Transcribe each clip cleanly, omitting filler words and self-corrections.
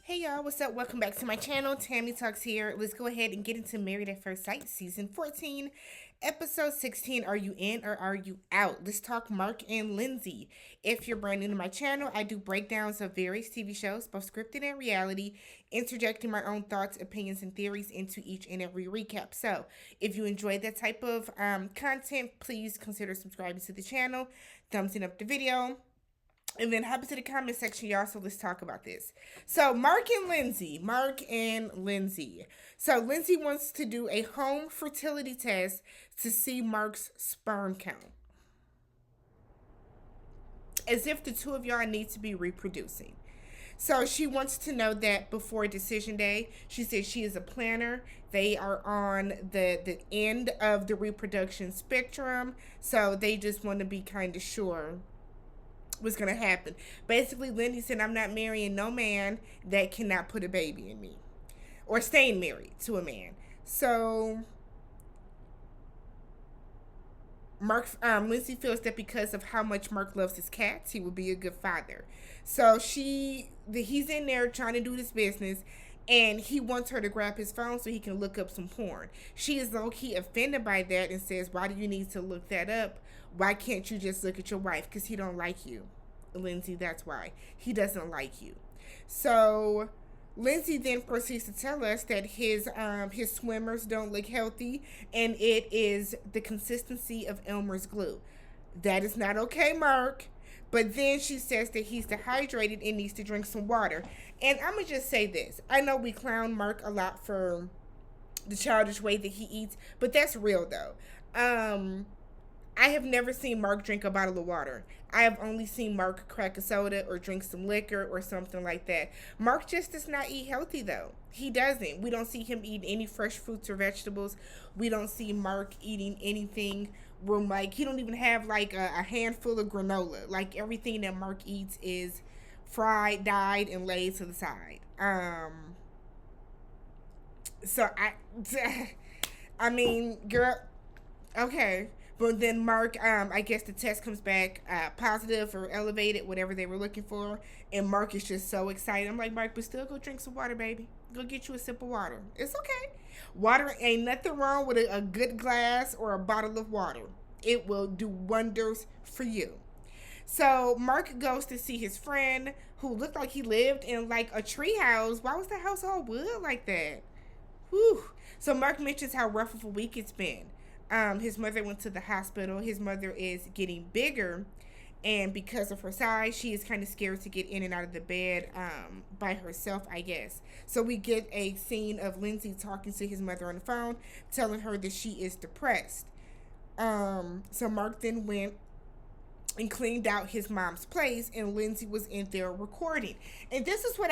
Hey y'all, what's up? Welcome back to my channel. Tammy Talks here. Let's go ahead and get into Married at First Sight, Season 14, Episode 16. Are you in or are you out? Let's talk Mark and Lindsey. If you're brand new to my channel, I do breakdowns of various TV shows, both scripted and reality, interjecting my own thoughts, opinions, and theories into each and every recap. So, if you enjoy that type of content, please consider subscribing to the channel, thumbsing up the video, and then hop into the comment section, y'all. So let's talk about this. So Mark and Lindsey. Mark and Lindsey. So Lindsey wants to do a home fertility test to see Mark's sperm count. As if the two of y'all need to be reproducing. So she wants to know that before decision day. She says she is a planner. They are on the end of the reproduction spectrum. So they just want to be kind of sure what's gonna happen. Basically, Lindsey said, I'm not marrying no man that cannot put a baby in me. Or staying married to a man. So Lindsey feels that because of how much Mark loves his cats, he would be a good father. So he's in there trying to do this business, and he wants her to grab his phone so he can look up some porn. She is low-key offended by that and says, why do you need to look that up? Why can't you just look at your wife? Because he don't like you, Lindsey. That's why. He doesn't like you. So Lindsey then proceeds to tell us that his swimmers don't look healthy, and it is the consistency of Elmer's glue. That is not okay, Mark. But then she says that he's dehydrated and needs to drink some water. And I'm going to just say this. I know we clown Mark a lot for the childish way that he eats, but that's real, though. I have never seen Mark drink a bottle of water. I have only seen Mark crack a soda or drink some liquor or something like that. Mark just does not eat healthy, though. He doesn't. We don't see him eat any fresh fruits or vegetables. We don't see Mark eating anything like, he don't even have like a handful of granola. Like, everything that Mark eats is fried, dyed, and laid to the side. So I mean, girl, okay. But then Mark, I guess the test comes back positive or elevated, whatever they were looking for. And Mark is just so excited. I'm like, Mark, but still go drink some water, baby. Go get you a sip of water. It's okay. Water, ain't nothing wrong with a good glass or a bottle of water. It will do wonders for you. So Mark goes to see his friend who looked like he lived in like a tree house. Why was the house all wood like that? Whew. So Mark mentions how rough of a week it's been. His mother went to the hospital. His mother is getting bigger, and because of her size, she is kind of scared to get in and out of the bed by herself, I guess. So we get a scene of Lindsey talking to his mother on the phone, telling her that she is depressed. So Mark then went and cleaned out his mom's place, and Lindsey was in there recording. And this is what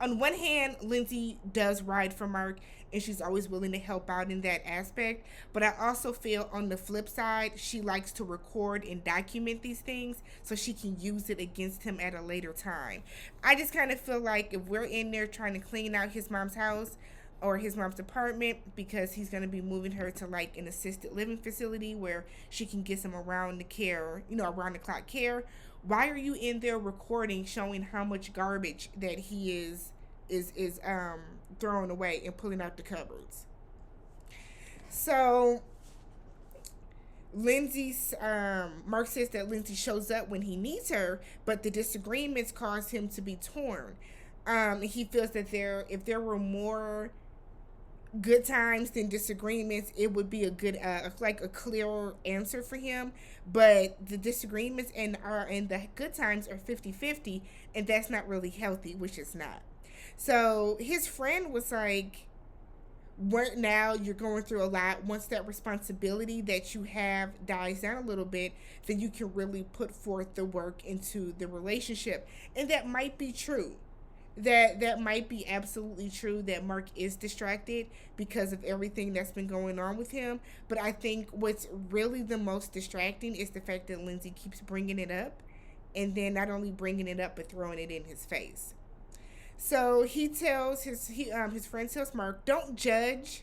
on one hand, Lindsey does ride for Mark, and she's always willing to help out in that aspect. But I also feel on the flip side, she likes to record and document these things so she can use it against him at a later time. I just kind of feel like if we're in there trying to clean out his mom's house or his mom's apartment, because he's going to be moving her to like an assisted living facility where she can get some around the care, around the clock care. Why are you in there recording, showing how much garbage that he is throwing away and pulling out the cupboards? So Mark says that Lindsey shows up when he needs her, but the disagreements cause him to be torn. He feels that if there were more good times than disagreements, it would be a good like a clearer answer for him. But the disagreements and the good times are 50-50, and that's not really healthy, which is not. So his friend was like, right now you're going through a lot. Once that responsibility that you have dies down a little bit, then you can really put forth the work into the relationship. And that might be true. That might be absolutely true, that Mark is distracted because of everything that's been going on with him. But I think what's really the most distracting is the fact that Lindsey keeps bringing it up, and then not only bringing it up but throwing it in his face. So he tells his friend tells Mark, don't judge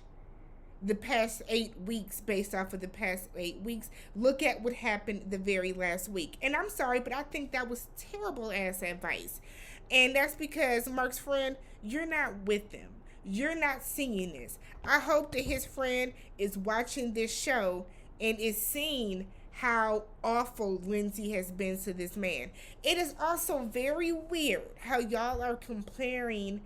the past 8 weeks based off of the past 8 weeks. Look at what happened the very last week. And I'm sorry, but I think that was terrible ass advice. And that's because Mark's friend, you're not with them. You're not seeing this. I hope that his friend is watching this show and is seeing how awful Lindsey has been to this man. It is also very weird how y'all are comparing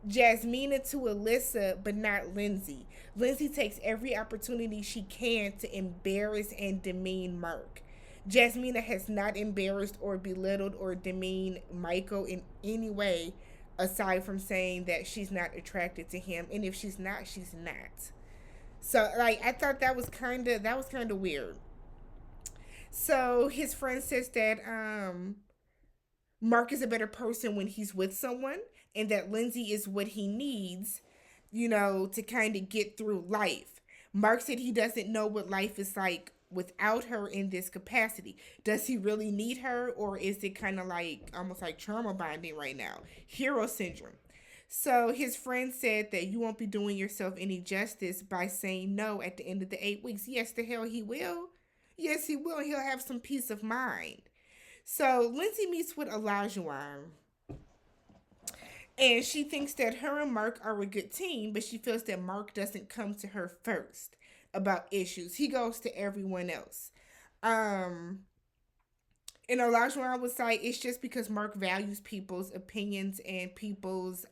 Jasmina to Alyssa, but not Lindsey. Lindsey takes every opportunity she can to embarrass and demean Mark. Jasmina has not embarrassed or belittled or demeaned Michael in any way aside from saying that she's not attracted to him, and if she's not, she's not. So like I thought that was kind of weird. So his friend says that Mark is a better person when he's with someone, and that Lindsey is what he needs, to kind of get through life. Mark said he doesn't know what life is like without her in this capacity. Does he really need her, or is it kind of like almost like trauma bonding right now? Hero syndrome. So his friend said that you won't be doing yourself any justice by saying no at the end of the 8 weeks. Yes, the hell he will. Yes, he will. He'll have some peace of mind. So Lindsey meets with Elijah, and she thinks that her and Mark are a good team, but she feels that Mark doesn't come to her first about issues. He goes to everyone else. Um, and Elijah would say it's just because Mark values people's opinions and people's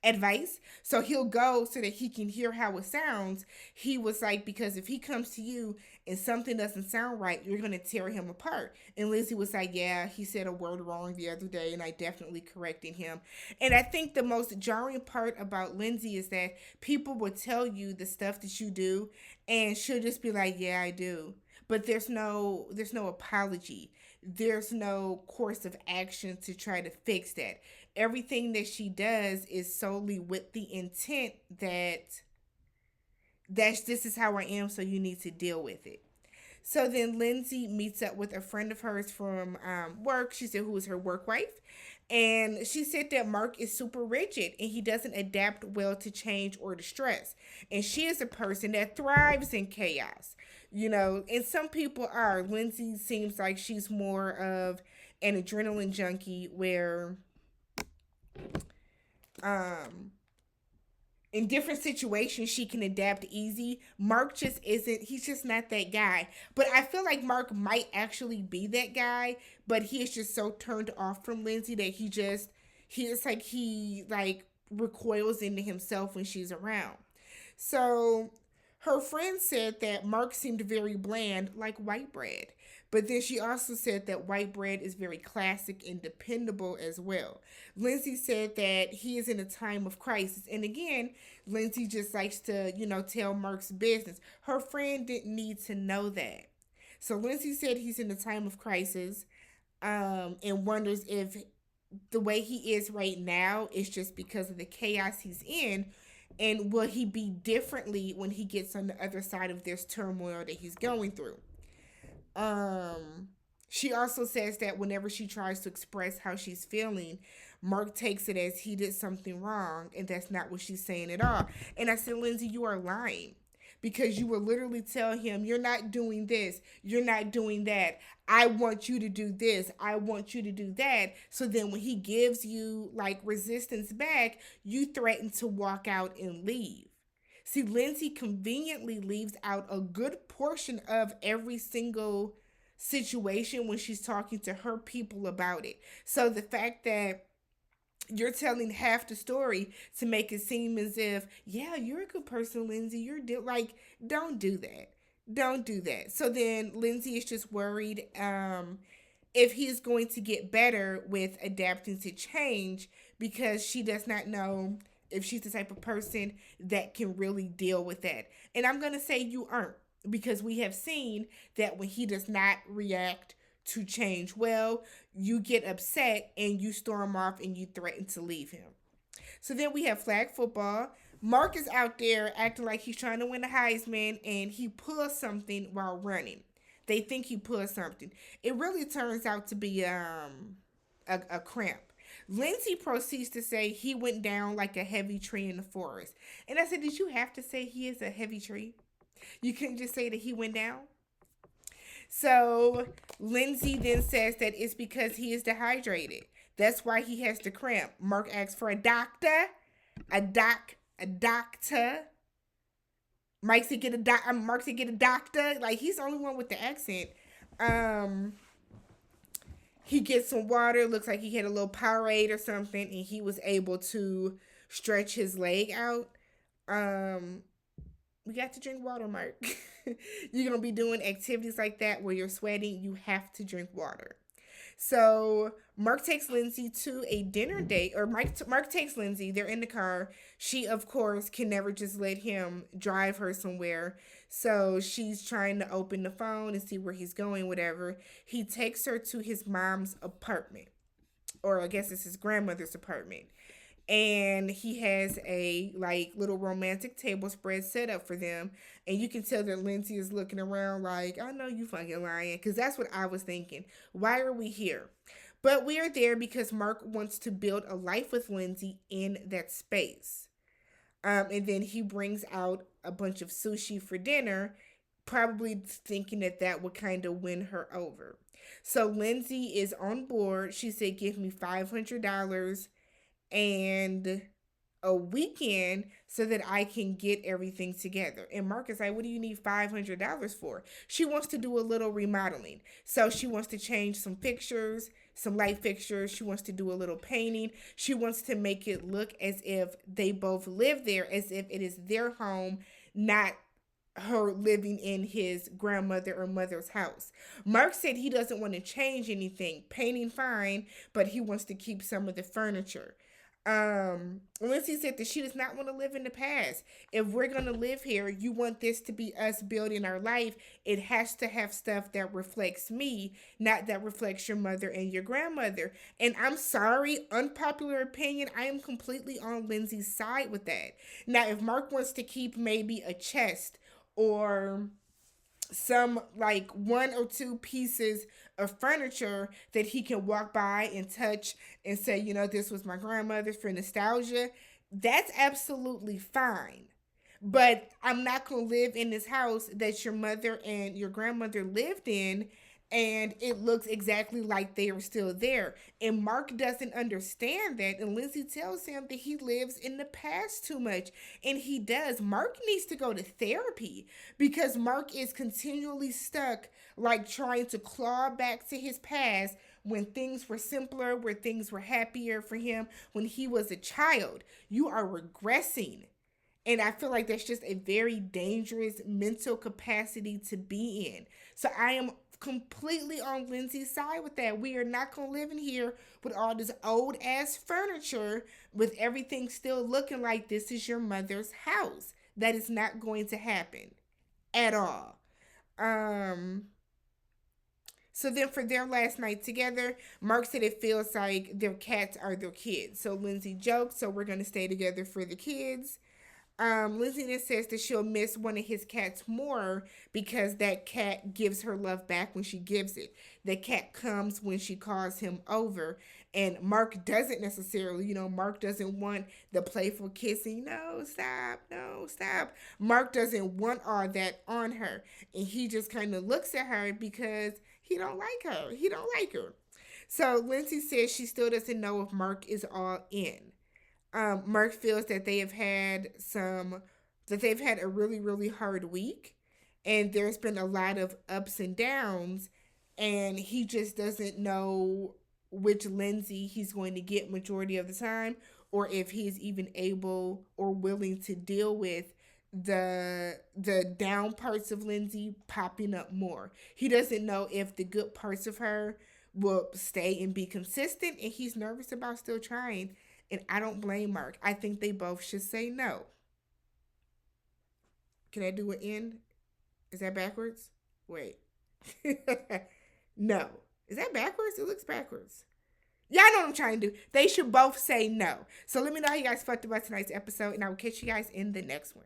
advice. So he'll go so that he can hear how it sounds. He was like, because if he comes to you and something doesn't sound right, you're going to tear him apart. And Lindsey was like, yeah, he said a word wrong the other day, and I definitely corrected him. And I think the most jarring part about Lindsey is that people will tell you the stuff that you do, and she'll just be like, yeah, I do. But there's no apology. There's no course of action to try to fix that. Everything that she does is solely with the intent that this is how I am, so you need to deal with it. So then Lindsey meets up with a friend of hers from work. She said who is her work wife. And she said that Mark is super rigid and he doesn't adapt well to change or to stress. And she is a person that thrives in chaos. And some people are. Lindsey seems like she's more of an adrenaline junkie where um in different situations she can adapt easy. Mark just isn't. He's just not that guy. But I feel like Mark might actually be that guy, but he is just so turned off from Lindsey that he recoils into himself when she's around. So her friend said that Mark seemed very bland, like white bread. But then she also said that white bread is very classic and dependable as well. Lindsey said that he is in a time of crisis. And again, Lindsey just likes to, tell Mark's business. Her friend didn't need to know that. So Lindsey said he's in a time of crisis, and wonders if the way he is right now is just because of the chaos he's in, and will he be differently when he gets on the other side of this turmoil that he's going through. Um, she also says that whenever she tries to express how she's feeling, Mark takes it as he did something wrong, and that's not what she's saying at all. And I said, Lindsey, you are lying. Because you will literally tell him, you're not doing this, you're not doing that. I want you to do this, I want you to do that. So then when he gives you like resistance back, you threaten to walk out and leave. See, Lindsey conveniently leaves out a good portion of every single situation when she's talking to her people about it. So the fact that you're telling half the story to make it seem as if, yeah, you're a good person, Lindsey. Like, don't do that. Don't do that. So then Lindsey is just worried if he's going to get better with adapting to change, because she does not know if she's the type of person that can really deal with that. And I'm going to say you aren't, because we have seen that when he does not react to change well, you get upset and you storm off and you threaten to leave him. So then we have flag football. Mark is out there acting like he's trying to win the Heisman, and he pulls something while running. They think he pulls something. It really turns out to be a cramp. Lindsey proceeds to say he went down like a heavy tree in the forest. And I said, did you have to say he is a heavy tree? You couldn't just say that he went down? So Lindsey then says that it's because he is dehydrated. That's why he has the cramp. Mark asks for a doctor. A doctor. Mike to get a Mark to get a doctor. Like, he's the only one with the accent. Um he gets some water. Looks like he had a little Powerade or something, and he was able to stretch his leg out. Um, we got to drink water, Mark. You're gonna be doing activities like that where you're sweating. You have to drink water. So Mark takes Lindsey to a dinner date, or Mark takes Lindsey. They're in the car. She, of course, can never just let him drive her somewhere. So she's trying to open the phone and see where he's going, whatever. He takes her to his mom's apartment, or I guess it's his grandmother's apartment. And he has a like little romantic table spread set up for them, and you can tell that Lindsey is looking around like, I know you fucking lying, because that's what I was thinking. Why are we here? But we are there because Mark wants to build a life with Lindsey in that space. And then he brings out a bunch of sushi for dinner, probably thinking that that would kind of win her over. So Lindsey is on board. She said, give me $500 and a weekend so that I can get everything together. And Mark is like, what do you need $500 for? She wants to do a little remodeling. So she wants to change some fixtures, some light fixtures. She wants to do a little painting. She wants to make it look as if they both live there, as if it is their home, not her living in his grandmother or mother's house. Mark said he doesn't want to change anything. Painting fine, but he wants to keep some of the furniture. Lindsey said that she does not want to live in the past. If we're going to live here, you want this to be us building our life. It has to have stuff that reflects me, not that reflects your mother and your grandmother. And I'm sorry, unpopular opinion, I am completely on Lindsey's side with that. Now, if Mark wants to keep maybe a chest or some like one or two pieces of furniture that he can walk by and touch and say, you know, this was my grandmother's for nostalgia, that's absolutely fine. But I'm not going to live in this house that your mother and your grandmother lived in, and it looks exactly like they are still there. And Mark doesn't understand that. And Lindsey tells him that he lives in the past too much. And he does. Mark needs to go to therapy because Mark is continually stuck, like trying to claw back to his past when things were simpler, where things were happier for him when he was a child. You are regressing. And I feel like that's just a very dangerous mental capacity to be in. So I am completely on Lindsey's side with that. We are not going to live in here with all this old ass furniture with everything still looking like this is your mother's house. That is not going to happen at all. So then for their last night together, Mark said it feels like their cats are their kids. So Lindsey joked, so we're going to stay together for the kids. Lindsey then says that she'll miss one of his cats more because that cat gives her love back when she gives it. The cat comes when she calls him over. And Mark doesn't necessarily, Mark doesn't want the playful kissing. No, stop. No, stop. Mark doesn't want all that on her. And he just kind of looks at her because he don't like her. He don't like her. So Lindsey says she still doesn't know if Mark is all in. Mark feels that they've had a really, really hard week, and there's been a lot of ups and downs, and he just doesn't know which Lindsey he's going to get majority of the time, or if he's even able or willing to deal with the down parts of Lindsey popping up more. He doesn't know if the good parts of her will stay and be consistent, and he's nervous about still trying. And I don't blame Mark. I think they both should say no. Can I do an N? Is that backwards? Wait. No. Is that backwards? It looks backwards. Y'all know what I'm trying to do. They should both say no. So let me know how you guys felt about tonight's episode, and I will catch you guys in the next one.